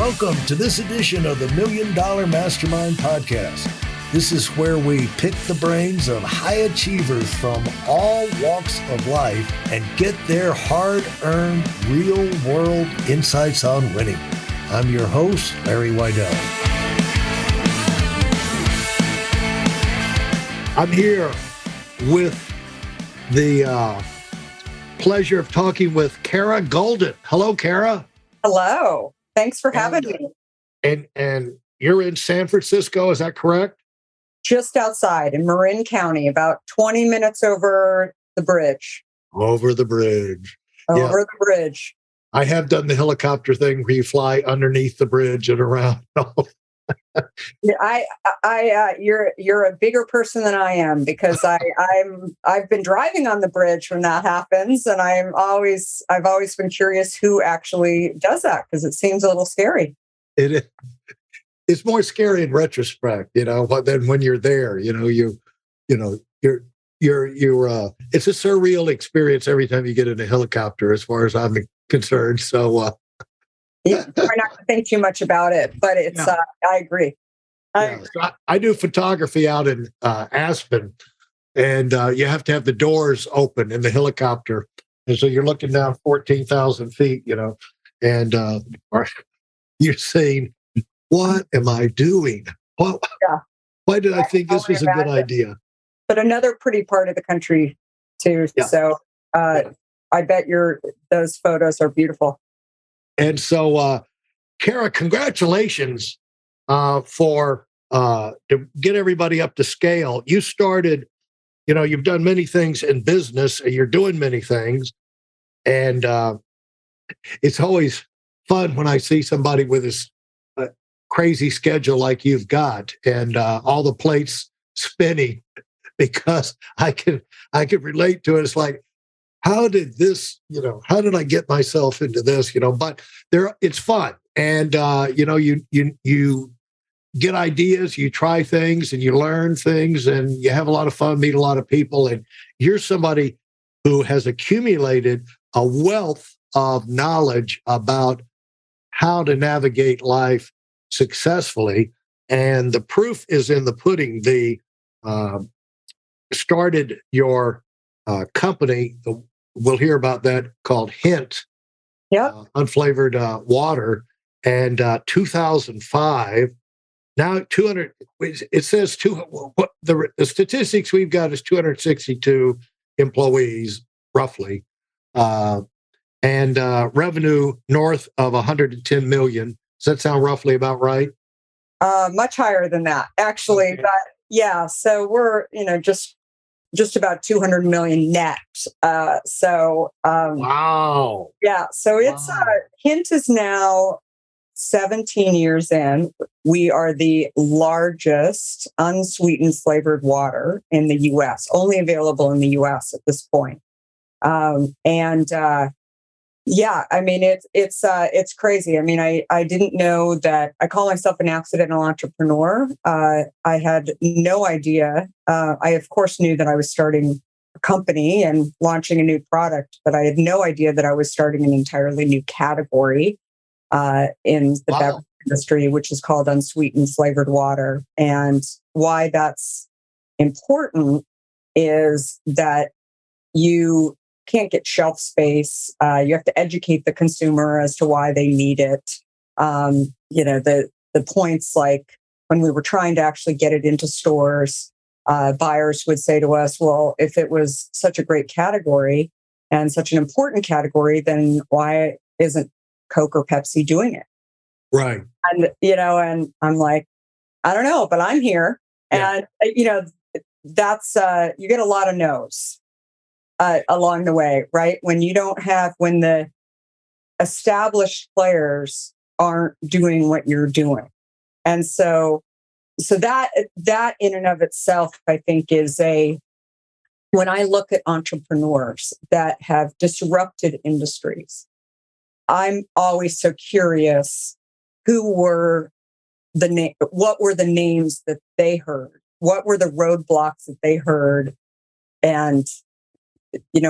Welcome to this edition of the $1 Million Mastermind Podcast. This is where we pick the brains of high achievers from all walks of life and get their hard-earned, real-world insights on winning. I'm your host, Larry Weidel. I'm here with the pleasure of talking with Kara Goldin. Hello, Kara. Hello. Thanks for having me. And you're in San Francisco, is that correct? Just outside in Marin County, about 20 minutes over the bridge. Over the bridge. The bridge. I have done the helicopter thing where you fly underneath the bridge and around. You're a bigger person than I am because I've been driving on the bridge when that happens, and I've always been curious who actually does that because it seems a little scary. It is. It's more scary in retrospect, but then when you're there, it's a surreal experience every time you get in a helicopter, as far as I'm concerned. So, try not to think too much about it, but it's. Yeah. I agree. So I do photography out in Aspen, and you have to have the doors open in the helicopter, and so you're looking down 14,000 feet, and you're saying, "What am I doing? Why did I think this was a good idea?" But another pretty part of the country too. Yeah. So I bet those photos are beautiful. And so, Kara, congratulations for to get everybody up to scale. You started, you've done many things in business, and you're doing many things. And it's always fun when I see somebody with this crazy schedule like you've got, and all the plates spinning, because I could relate to it. It's like, how did I get myself into this? But it's fun. And, you get ideas, you try things, and you learn things, and you have a lot of fun, meet a lot of people. And you're somebody who has accumulated a wealth of knowledge about how to navigate life successfully. And the proof is in the pudding. Started your company, we'll hear about that, called Hint, unflavored water, and 2005. Now 200. It says the statistics we've got is 262 employees roughly, and revenue north of 110 million. Does that sound roughly about right? Much higher than that, actually. Okay. But yeah, so we're just about 200 million net. Wow. Yeah. So it's Hint is now 17 years in. We are the largest unsweetened flavored water in the U.S., only available in the U.S. at this point. It's crazy. I mean, I didn't know that. I call myself an accidental entrepreneur. I had no idea. I, of course, knew that I was starting a company and launching a new product, but I had no idea that I was starting an entirely new category in the beverage industry, which is called unsweetened flavored water. And why that's important is that you can't get shelf space. You have to educate the consumer as to why they need it. The points, like when we were trying to actually get it into stores, buyers would say to us, well, if it was such a great category and such an important category, then why isn't Coke or Pepsi doing it? Right. And, and I'm like, I don't know, but I'm here. Yeah. And, that's, you get a lot of no's. Along the way, right? When the established players aren't doing what you're doing. And so that in and of itself, I think when I look at entrepreneurs that have disrupted industries, I'm always so curious what were the names that they heard? What were the roadblocks that they heard? And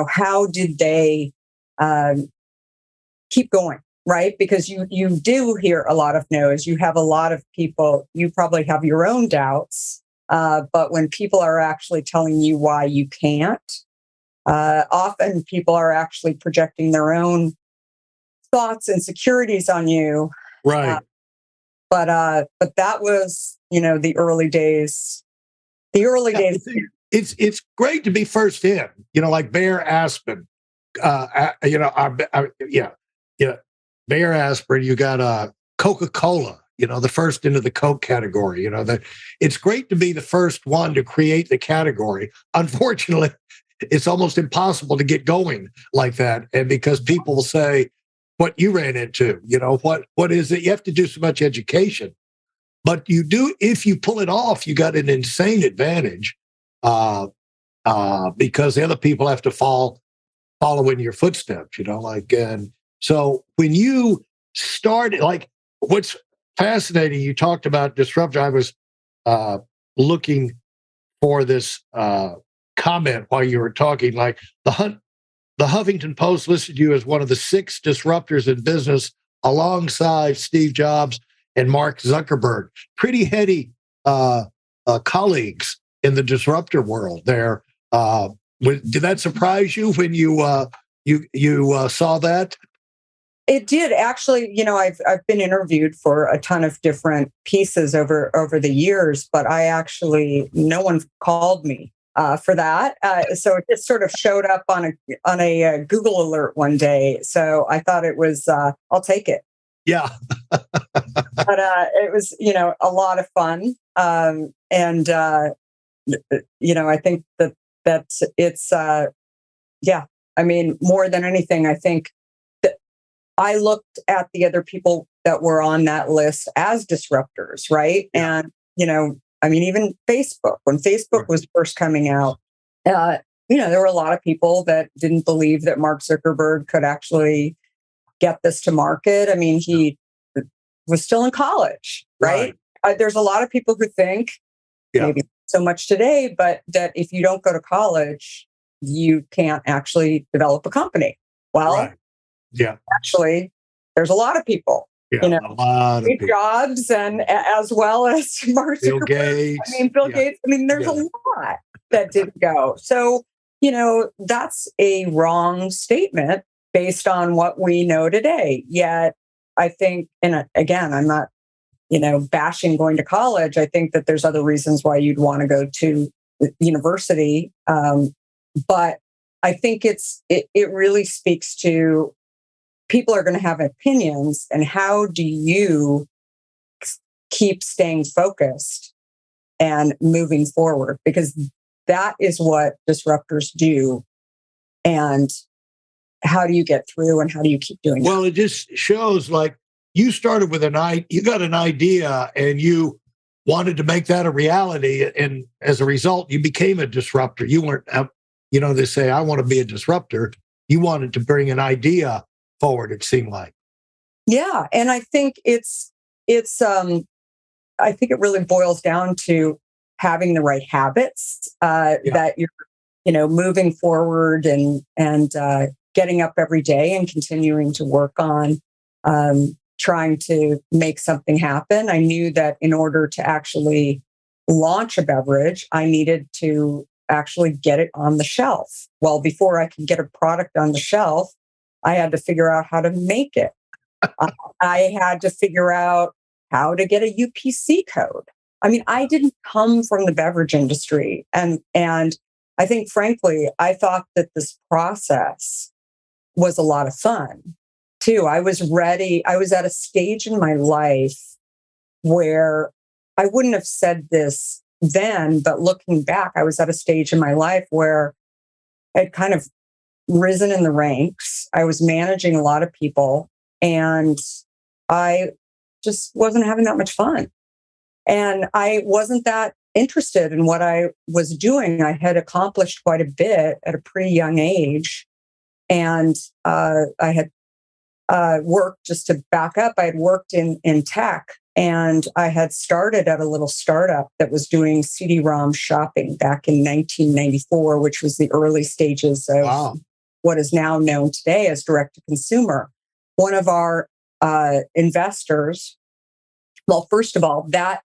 how did they keep going? right? Because you do hear a lot of no's. You have a lot of people, you probably have your own doubts. But when people are actually telling you why you can't, often people are actually projecting their own thoughts and securities on you. Right. But that was, the early days. The early Yeah, days. it's great to be first in, like Bear Aspen. Yeah, yeah. Bear Aspirin, you got Coca-Cola, the first into the Coke category, that it's great to be the first one to create the category. Unfortunately, it's almost impossible to get going like that. And because people will say what you ran into, what is it? You have to do so much education. But you do, if you pull it off, you got an insane advantage because the other people have to follow in your footsteps, and so when you started, like, what's fascinating, you talked about Disruptor. I was looking for this comment while you were talking, like the Huffington Post listed you as one of the 6 disruptors in business alongside Steve Jobs and Mark Zuckerberg. Pretty heady colleagues in the disruptor world there. Did that surprise you when you saw that? It did actually. I've been interviewed for a ton of different pieces over the years, but no one called me for that. So it just sort of showed up on a Google alert one day. So I thought it was I'll take it. Yeah. But it was a lot of fun, and I think that it's yeah. I mean, more than anything, I think that I looked at the other people that were on that list as disruptors, right? Yeah. And I mean, even Facebook, when Facebook was first coming out, there were a lot of people that didn't believe that Mark Zuckerberg could actually get this to market. I mean, he was still in college, right? There's a lot of people who think, maybe so much today, but that if you don't go to college, you can't actually develop a company. Well, actually, there's a lot of people, a lot of people. Jobs, and as well as Mark Bill Zuckerberg. Gates. I mean, Bill Gates. I mean, there's a lot that didn't go. So, that's a wrong statement based on what we know today. Yet, I think, and again, I'm not, bashing going to college. I think that there's other reasons why you'd want to go to university. But I think it really speaks to people are going to have opinions, and how do you keep staying focused and moving forward? Because that is what disruptors do. And how do you get through, and how do you keep doing it? Well, it just shows, like, you started with you got an idea and you wanted to make that a reality. And as a result, you became a disruptor. You weren't, they say, I want to be a disruptor. You wanted to bring an idea forward, it seemed like. Yeah. And I think I think it really boils down to having the right habits, that you're, moving forward and getting up every day and continuing to work on, trying to make something happen. I knew that in order to actually launch a beverage, I needed to actually get it on the shelf. Well, before I could get a product on the shelf, I had to figure out how to make it. I had to figure out how to get a UPC code. I mean, I didn't come from the beverage industry. And I think, frankly, I thought that this process was a lot of fun too. I was ready. I was at a stage in my life where I wouldn't have said this then, but looking back, I was at a stage in my life where I'd kind of risen in the ranks. I was managing a lot of people, and I just wasn't having that much fun. And I wasn't that interested in what I was doing. I had accomplished quite a bit at a pretty young age. And I had worked, just to back up, I had worked in tech, and I had started at a little startup that was doing CD-ROM shopping back in 1994, which was the early stages of what is now known today as direct to consumer. One of our investors. Well, first of all, that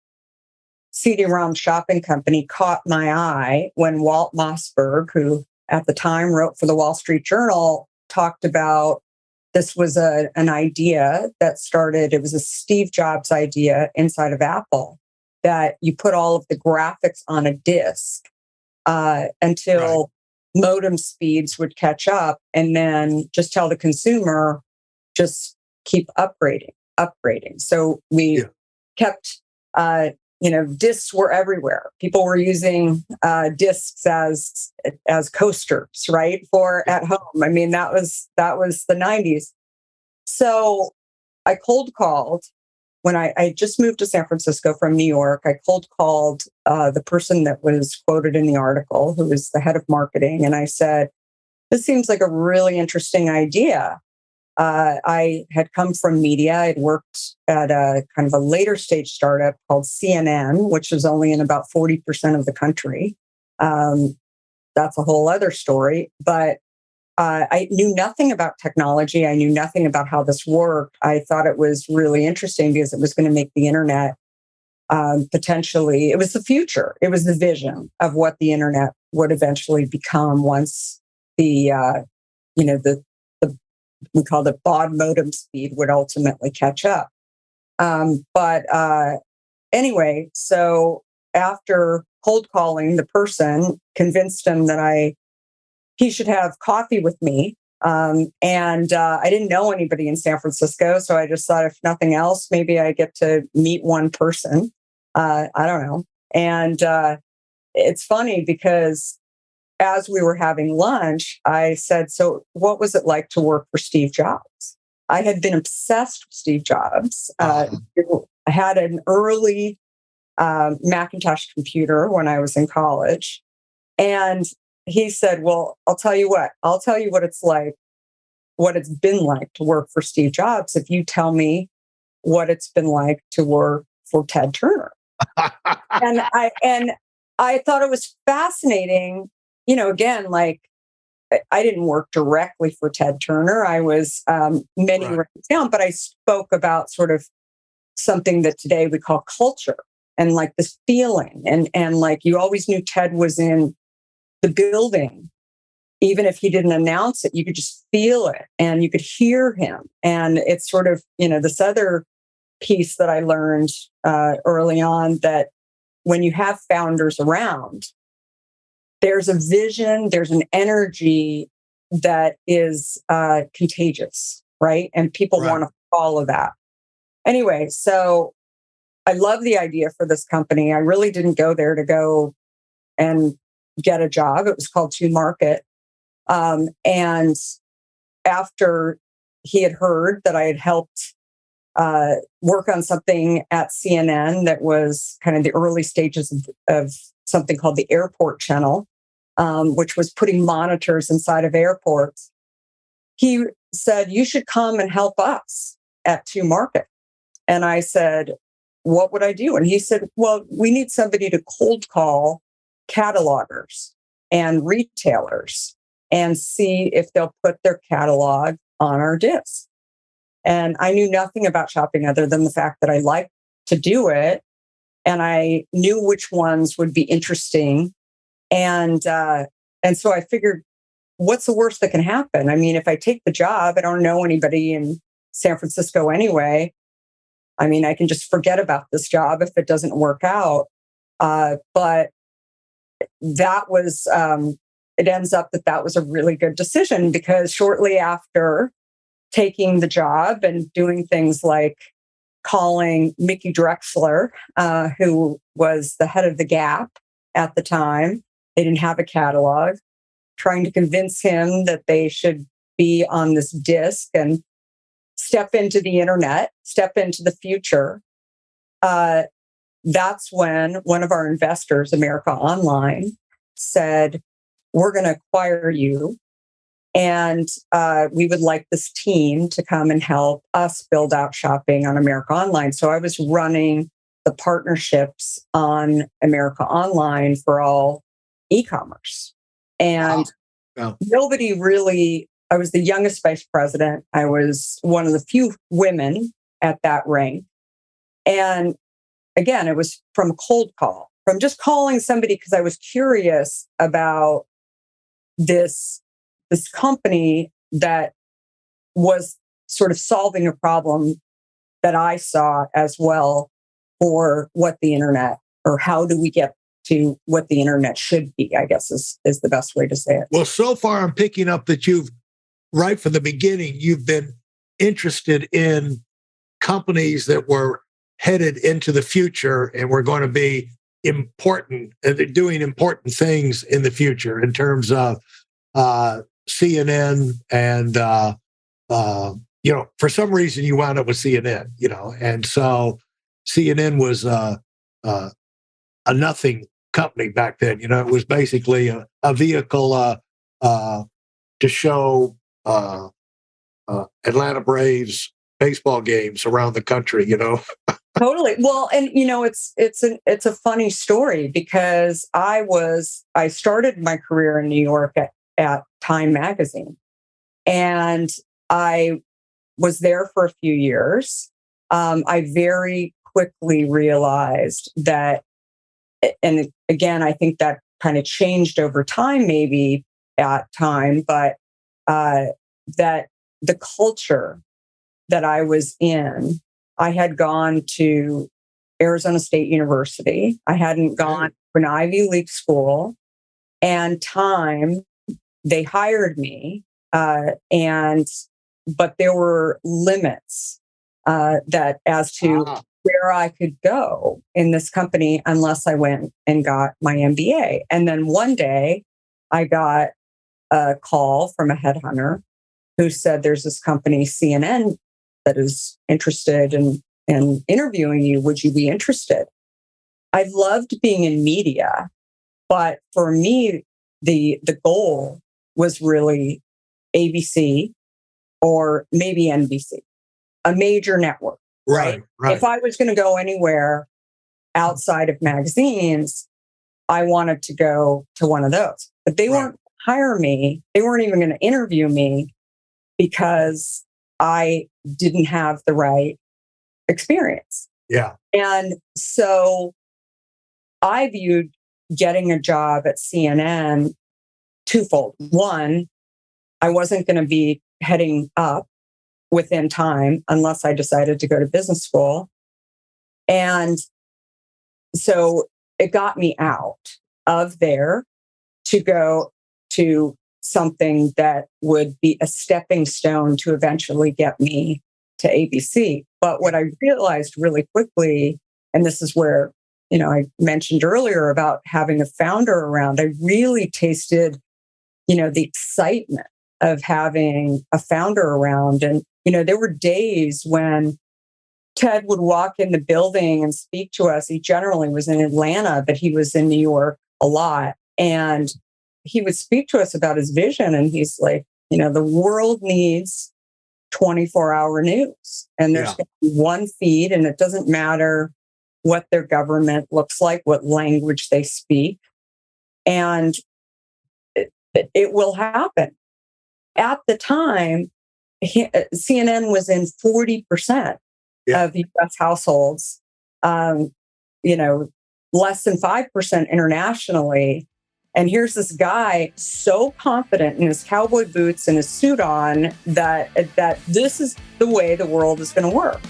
CD-ROM shopping company caught my eye when Walt Mossberg, who at the time wrote for the Wall Street Journal, talked about this was an idea that started, it was a Steve Jobs idea inside of Apple, that you put all of the graphics on a disk until modem speeds would catch up, and then just tell the consumer, just keep upgrading. So we kept, discs were everywhere. People were using discs as coasters, right, for at home. I mean, that was the 90s. So I cold called when I just moved to San Francisco from New York. I cold called the person that was quoted in the article, who was the head of marketing, and I said, "This seems like a really interesting idea." I had come from media. I'd worked at a kind of a later stage startup called CNN, which is only in about 40% of the country. That's a whole other story. But I knew nothing about technology. I knew nothing about how this worked. I thought it was really interesting because it was going to make the internet potentially, it was the future. It was the vision of what the internet would eventually become once the we called it baud modem speed would ultimately catch up. But anyway, so after cold calling the person, convinced him that he should have coffee with me. And I didn't know anybody in San Francisco. So I just thought, if nothing else, maybe I get to meet one person. I don't know. And it's funny because as we were having lunch, I said, "So what was it like to work for Steve Jobs?" I had been obsessed with Steve Jobs. I had an early Macintosh computer when I was in college. And he said, "Well, I'll tell you what it's like, what it's been like to work for Steve Jobs, if you tell me what it's been like to work for Ted Turner." and I thought it was fascinating. Again, like, I didn't work directly for Ted Turner. I was many ranks down, but I spoke about sort of something that today we call culture, and like this feeling. And like, you always knew Ted was in the building. Even if he didn't announce it, you could just feel it and you could hear him. And it's sort of, this other piece that I learned early on, that when you have founders around, there's a vision, there's an energy that is contagious, right? And people want to follow that. Anyway, so I love the idea for this company. I really didn't go there to go and get a job. It was called To Market. And after he had heard that I had helped work on something at CNN that was kind of the early stages of something called the Airport Channel, which was putting monitors inside of airports, he said, "You should come and help us at To Market." And I said, "What would I do?" And he said, "Well, we need somebody to cold call catalogers and retailers and see if they'll put their catalog on our disc." And I knew nothing about shopping other than the fact that I liked to do it. And I knew which ones would be interesting. And so I figured, what's the worst that can happen? I mean, if I take the job, I don't know anybody in San Francisco anyway. I mean, I can just forget about this job if it doesn't work out. But that was, it ends up that was a really good decision, because shortly after taking the job and doing things like calling Mickey Drexler, who was the head of the Gap at the time, they didn't have a catalog, trying to convince him that they should be on this disc and step into the internet, step into the future. That's when one of our investors, America Online, said, "We're going to acquire you, and we would like this team to come and help us build out shopping on America Online." So I was running the partnerships on America Online for all e-commerce. And nobody really I was the youngest vice president. I was one of the few women at that rank. And again, it was from a cold call, from just calling somebody because I was curious about this company that was sort of solving a problem that I saw as well for what the internet, or how do we get to what the internet should be, I guess is the best way to say it. Well, so far I'm picking up that right from the beginning, you've been interested in companies that were headed into the future and were going to be important, and they're doing important things in the future in terms of CNN and, for some reason you wound up with CNN, and so CNN was a nothing company back then. It was basically a vehicle to show Atlanta Braves baseball games around the country. Totally. Well, and it's a funny story because I started my career in New York at Time magazine, and I was there for a few years. I very quickly realized that, and again, I think that kind of changed over time, maybe at Time, but that the culture that I was in, I had gone to Arizona State University. I hadn't gone to an Ivy League school, and Time, they hired me, but there were limits that as to where I could go in this company unless I went and got my MBA. And then one day I got a call from a headhunter who said, there's this company, CNN, that is interested in interviewing you. Would you be interested? I loved being in media, but for me, the goal was really ABC or maybe NBC, a major network. Right. If I was going to go anywhere outside of magazines, I wanted to go to one of those. But they weren't hire me. They weren't even going to interview me because I didn't have the right experience. Yeah. And so I viewed getting a job at CNN twofold. One, I wasn't going to be heading up within Time unless I decided to go to business school. And so it got me out of there to go to something that would be a stepping stone to eventually get me to ABC. But what I realized really quickly, and this is where, I mentioned earlier about having a founder around, I really tasted, the excitement of having a founder around. And, there were days when Ted would walk in the building and speak to us. He generally was in Atlanta, but he was in New York a lot. And he would speak to us about his vision. And he's like, the world needs 24-hour news. And there's going to be one feed, and it doesn't matter what their government looks like, what language they speak. And it will happen. At the time, CNN was in 40% of U.S. households, less than 5% internationally. And here's this guy so confident in his cowboy boots and his suit on that this is the way the world is going to work.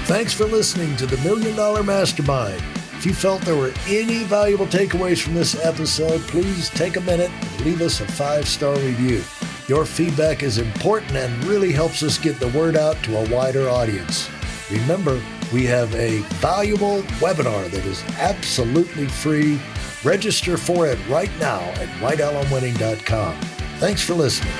Thanks for listening to the $1 Million Mastermind. If you felt there were any valuable takeaways from this episode, please take a minute and leave us a 5-star review. Your feedback is important and really helps us get the word out to a wider audience. Remember, we have a valuable webinar that is absolutely free. Register for it right now at whitealumwinning.com. Thanks for listening.